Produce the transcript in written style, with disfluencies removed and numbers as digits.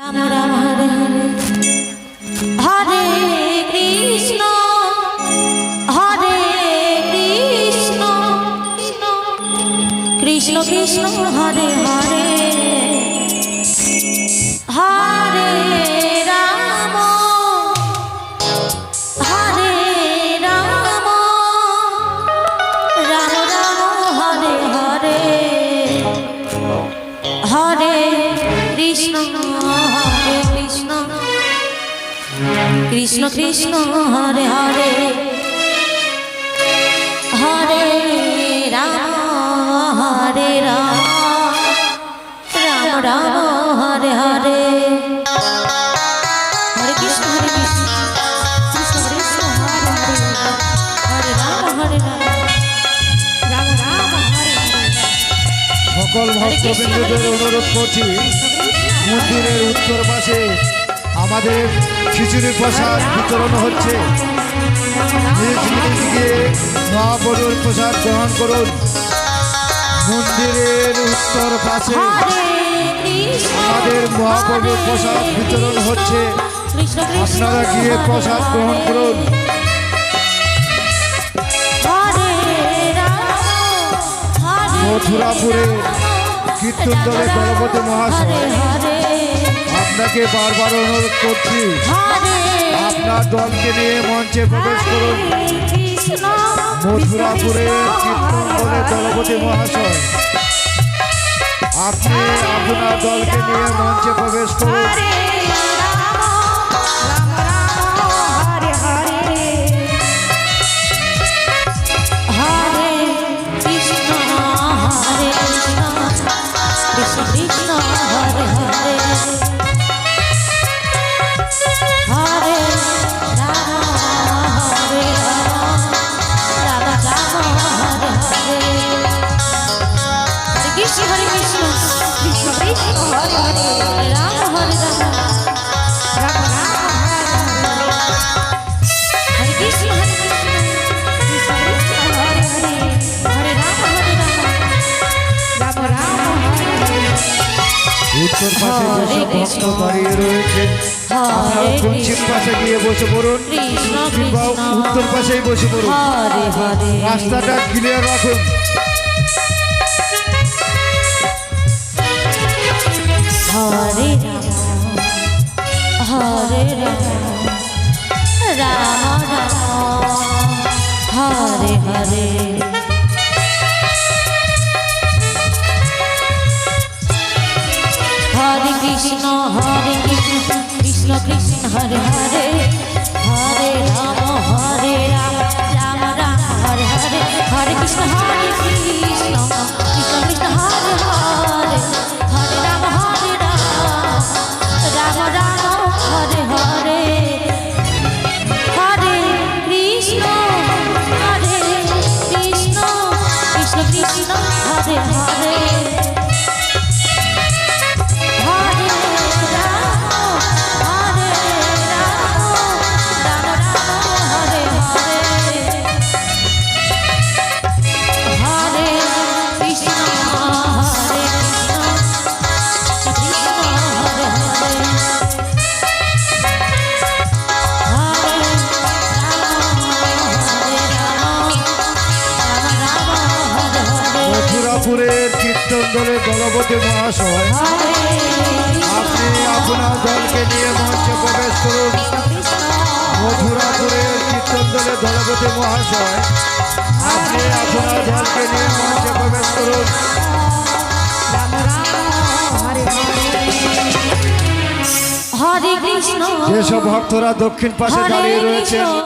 রাম রাম হরে হরে হরে কৃষ্ণ কৃষ্ণ কৃষ্ণ হরে হরে হরে রাম রাম রাম হরে হরে হরে কৃষ্ণ কৃষ্ণ কৃষ্ণ হরে হরে হরে রাম রাম রাম হরে হরে হরে কৃষ্ণ কৃষ্ণ কৃষ্ণ হরে হরে হরে রাম রাম রাম হরে হরে। সকল ভক্তবৃন্দদের অনুরোধ করছি, মন্দিরের উত্তর পাশে আমাদের খিচুড়ি প্রসাদ বিতরণ হচ্ছে। গিয়ে মহাপ্রভুর প্রসাদ গ্রহণ করুন। মন্দিরের উত্তর পাশে আমাদের মহাপ্রভুর প্রসাদ বিতরণ হচ্ছে, আপনারা গিয়ে প্রসাদ গ্রহণ করুন। মথুরাপুরে কীর্তন দলে দলপতি মহাশয়, আপনাকে বারবার অনুরোধ করছি, আপনার দলকে নিয়ে মঞ্চে প্রবেশ করুন। মথুরাপুরে কীর্তন দলে দলপতি মহাশয়, আপনি আপনার দলকে নিয়ে মঞ্চে প্রবেশ করুন। উত্তর পাশে যেসব ভক্ত দাঁড়িয়ে রয়েছে, আপনারা পশ্চিম পাশে গিয়ে বসে পড়ুন কিংবা উত্তর পাশেই বসে পড়ুন। রাস্তাটা ক্লিয়ার রাখুন। হরে হরে রাম রাম হরে হরে হরে কৃষ্ণ কৃষ্ণ কৃষ্ণ হরে হরে হরে রাম রাম রাম হরে হরে হরে কৃষ্ণ কৃষ্ণ কৃষ্ণ হরে হরে হরে রাম রাম রাম হরে হরে হরে কৃষ্ণ কৃষ্ণ কৃষ্ণ হরে হরে মথুরাপুরের কীর্তন দলের দলপতি মহাশয়, আপনি আপনার দলকে নিয়ে মঞ্চে প্রবেশ করুন। মথুরাপুরের কীর্তন দলের দলপতি মহাশয়, আপনি আপনার দলকে নিয়ে মঞ্চে প্রবেশ করুন। হরে কৃষ্ণ যেসব ভক্তরা দক্ষিণ পাশে দাঁড়িয়ে রয়েছেন,